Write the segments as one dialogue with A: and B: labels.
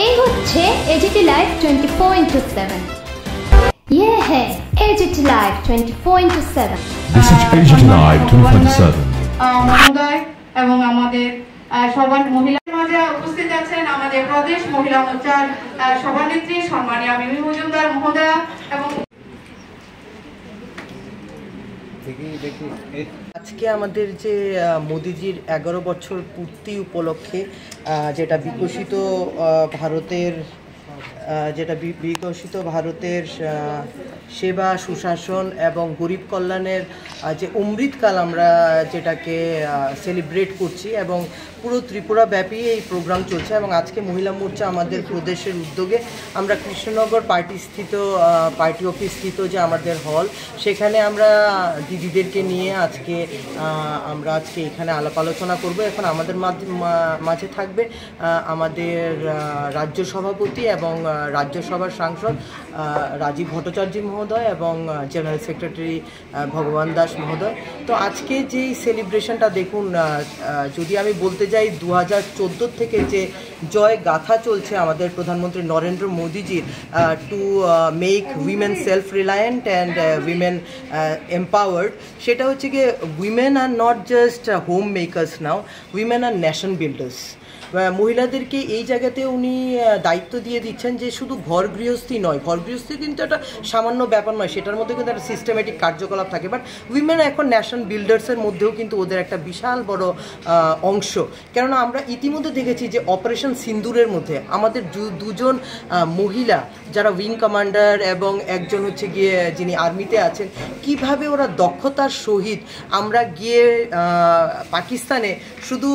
A: এই হচ্ছে AGT live 24/7। ये है as it is live 24/7।
B: This is as it is live 24/7।
C: মহোদয় এবং আমাদের সবার মহিলা মাঝে উপস্থিত আছেন আমাদের প্রদেশ মহিলা মোর্চার সভানেত্রী সম্মানীয় মিমি মজুমদার মহোদয়া এবং
D: আজকে আমাদের যে মোদিজির 11 বছর পূর্তি উপলক্ষে যেটা বিকশিত ভারতের সেবা সুশাসন এবং গরিব কল্যাণের যে অমৃতকাল আমরা যেটাকে সেলিব্রেট করছি এবং পুরো ত্রিপুরা ব্যাপী এই প্রোগ্রাম চলছে এবং আজকে মহিলা মোর্চা আমাদের প্রদেশের উদ্যোগে আমরা কৃষ্ণনগর পার্টি অফিস স্থিত যে আমাদের হল সেখানে আমরা দিদিদেরকে নিয়ে আমরা আজকে এখানে আলাপ আলোচনা করব। এখন আমাদের মাঝে থাকবে আমাদের রাজ্য সভাপতি এবং রাজ্যসভার সাংসদ রাজীব ভট্টাচার্য মহোদয় এবং জেনারেল সেক্রেটারি ভগবান দাস মহোদয়। তো আজকে যেই সেলিব্রেশনটা দেখুন, যদি আমি বলতে যাই 2014 থেকে যে জয় গাথা চলছে আমাদের প্রধানমন্ত্রী নরেন্দ্র মোদিজির to make women self reliant and women empowered, সেটা হচ্ছে গিয়ে women are not just home makers now, women are nation builders. মহিলাদেরকে এই জায়গাতে উনি দায়িত্ব দিয়ে দিচ্ছেন যে শুধু ঘর গৃহস্থী নয়, ঘর গৃহস্থী কিন্তু একটা সামান্য ব্যাপার নয়, সেটার মধ্যে কিন্তু একটা সিস্টেমেটিক কার্যকলাপ থাকে, বাট উইমেন এখন ন্যাশন বিল্ডার্সের মধ্যেও কিন্তু ওদের একটা বিশাল বড় অংশ। কেননা আমরা ইতিমধ্যে দেখেছি যে অপারেশন সিন্দুরের মধ্যে আমাদের দুজন মহিলা যারা উইং কমান্ডার এবং একজন হচ্ছে গিয়ে যিনি আর্মিতে আছেন, কিভাবে ওরা দক্ষতার সহিত আমরা গিয়ে পাকিস্তানে শুধু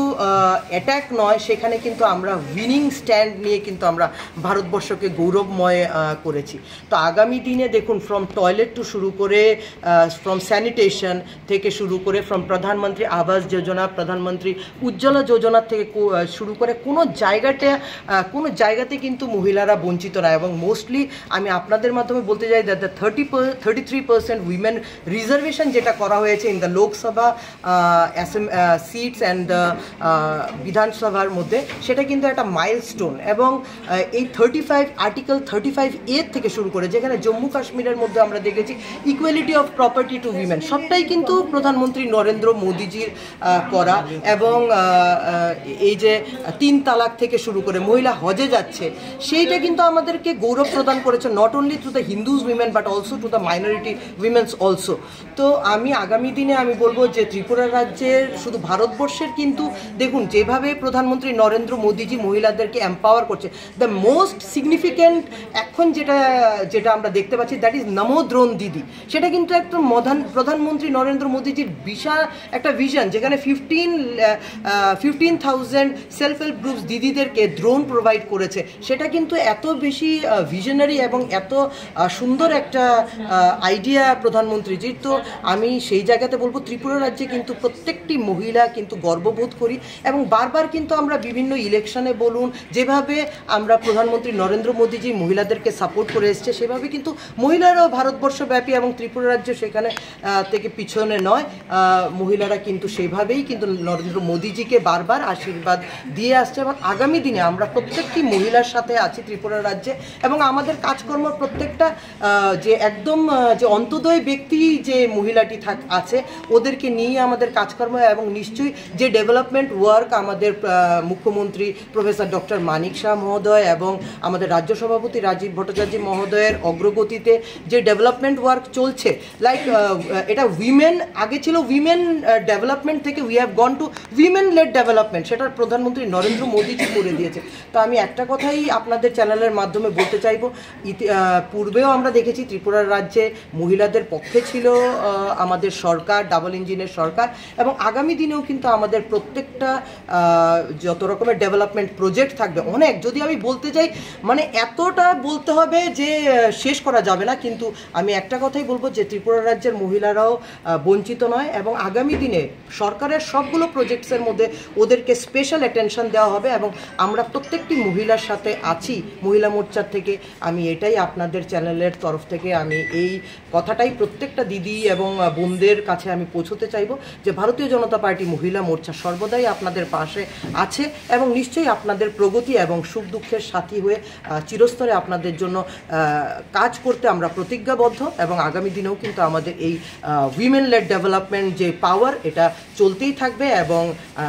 D: অ্যাট্যাক নয়, সেখানে কিন্তু আমরা উইনিং স্ট্যান্ড নিয়ে কিন্তু আমরা ভারতবর্ষকে গৌরবময় করেছি। তো আগামী দিনে দেখুন, ফ্রম টয়লেট টু শুরু করে ফ্রম স্যানিটেশন থেকে শুরু করে ফ্রম প্রধানমন্ত্রী আবাস যোজনা, প্রধানমন্ত্রী উজ্জ্বলা যোজনা থেকে শুরু করে কোনো জায়গাতে কিন্তু মহিলারা বঞ্চিত না। এবং মোস্টলি আমি আপনাদের মাধ্যমে বলতে চাই দ্যাট দ্য 33% উইমেন রিজার্ভেশন যেটা করা হয়েছে in the Lok Sabha seats and বিধানসভার মধ্যে, সেটা কিন্তু একটা মাইলস্টোন। এবং এই আর্টিকেল 35A থেকে শুরু করে যেখানে জম্মু কাশ্মীরের মধ্যে আমরা দেখেছি equality of property two women, সবটাই কিন্তু প্রধানমন্ত্রী নরেন্দ্র মোদিজির করা। এবং এই যে 3 তালাক থেকে শুরু করে মহিলা হজে যাচ্ছে, সেইটা কিন্তু আমাদেরকে গৌরব প্রদান করেছে, not only to the Hindus women but also to the minority women's also. তো আমি আগামী দিনে আমি বলবো যে ত্রিপুরা রাজ্যের শুধু ভারতবর্ষের কিন্তু দেখুন যেভাবে প্রধানমন্ত্রী নরেন্দ্র মোদিজি মহিলাদেরকে এম্পাওয়ার করছে, দ্য মোস্ট সিগনিফিক্যান্ট এখন যেটা আমরা দেখতে পাচ্ছি দ্যাট ইজ নমো দ্রোণ দিদি। সেটা কিন্তু একটা প্রধানমন্ত্রী নরেন্দ্র মোদিজির বিশাল একটা ভিশন, যেখানে 15,000 সেলফ হেল্প গ্রুপস দিদিদেরকে ড্রোন প্রোভাইড করেছে। সেটা কিন্তু এত বেশি ভিশনারি এবং এত সুন্দর একটা আইডিয়া প্রধানমন্ত্রীজির। তো আমি সেই জায়গাতে বলবো ত্রিপুরা রাজ্যে কিন্তু প্রত্যেকটি মহিলা কিন্তু গর্ববোধ করি এবং বারবার কিন্তু আমরা বিভিন্ন ইলেকশনে বলুন, যেভাবে আমরা প্রধানমন্ত্রী নরেন্দ্র মোদিজি মহিলাদেরকে সাপোর্ট করে এসছে, সেভাবে কিন্তু মহিলারাও ভারতবর্ষব্যাপী এবং ত্রিপুরা রাজ্য সেখানে থেকে পিছনে নয়, মহিলারা কিন্তু সেভাবেই কিন্তু নরেন্দ্র মোদিজিকে বারবার আশীর্বাদ দিয়ে আসছে। এবং আগামী দিনে আমরা প্রত্যেকটি মহিলার সাথে আছি ত্রিপুরা রাজ্যে এবং আমাদের কাজকর্ম প্রত্যেকটা যে একদম যে অন্তোদয় ব্যক্তি যে মহিলাটি আছে ওদেরকে নিয়ে আমাদের কাজকর্ম এবং নিশ্চয়ই যে ডেভেলপমেন্ট ওয়ার্ক আমাদের মুখ্যমন্ত্রী প্রফেসর ডক্টর মানিক শাহ মহোদয় এবং আমাদের রাজ্য সভাপতি রাজীব ভট্টাচার্য মহোদয়ের অগ্রগতিতে যে ডেভেলপমেন্ট ওয়ার্ক চলছে, লাইক এটা উইমেন আগে ছিল উইমেন ডেভেলপমেন্ট থেকে we have gone to women led development, সেটা প্রধানমন্ত্রী নরেন্দ্র মোদিজি করে দিয়েছে। তো আমি একটা কথাই আপনাদের চ্যানেলের মাধ্যমে বলতে চাইব, পূর্বেও আমরা দেখেছি ত্রিপুরা রাজ্যে মহিলাদের পক্ষে ছিল আমাদের সরকার, ডাবল ইঞ্জিনের সরকার, এবং আগামী দিনেও কিন্তু আমাদের প্রত্যেকটা যত রকমের ডেভেলপমেন্ট প্রজেক্ট থাকবে অনেক। যদি আমি বলতে যাই মানে এতটা বলতে হবে যে শেষ করা যাবে না, কিন্তু আমি একটা কথাই বলবো যে ত্রিপুরা রাজ্যের মহিলারাও বঞ্চিত নয় এবং আগামী দিনে সরকারের সবগুলো প্রজেক্টসের মধ্যে ওদেরকে স্পেশাল অ্যাটেনশন দেওয়া হবে এবং আমরা প্রত্যেকটি মহিলার সাথে আছি মহিলা মোর্চার থেকে। আমি এটাই আপনাদের চ্যানেলের তরফ থেকে আমি এই কথাটাই প্রত্যেকটা দিদি এবং বোনদের কাছে আমি পৌঁছতে চাইব যে ভারতীয় জনতা পার্টি মহিলা মোর্চা সর্বদাই আপনাদের পাশে আছে এবং নিশ্চয়ই আপনাদের প্রগতি এবং সুখ দুঃখের সাথী হয়ে চিরস্তরে আপনাদের জন্য কাজ করতে আমরা প্রতিজ্ঞাবদ্ধ এবং আগামী দিনেও কিন্তু আমাদের এই উইমেন লেড ডেভেলপমেন্ট যে পাওয়ার এটা চলতেই থাকবে এবং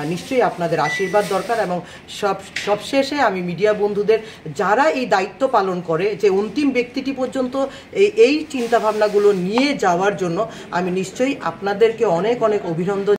D: নিশ্চয়ই আপনাদের আশীর্বাদ দরকার। এবং সবশেষে আমি মিডিয়া বন্ধুদের যারা এই দায়িত্ব পালন করে যে অন্তিম ব্যক্তিটি পর্যন্ত এই চিন্তাভাবনাগুলো নিয়ে যাওয়ার জন্য আমি নিশ্চয়ই আপনাদেরকে অনেক অনেক অভিনন্দন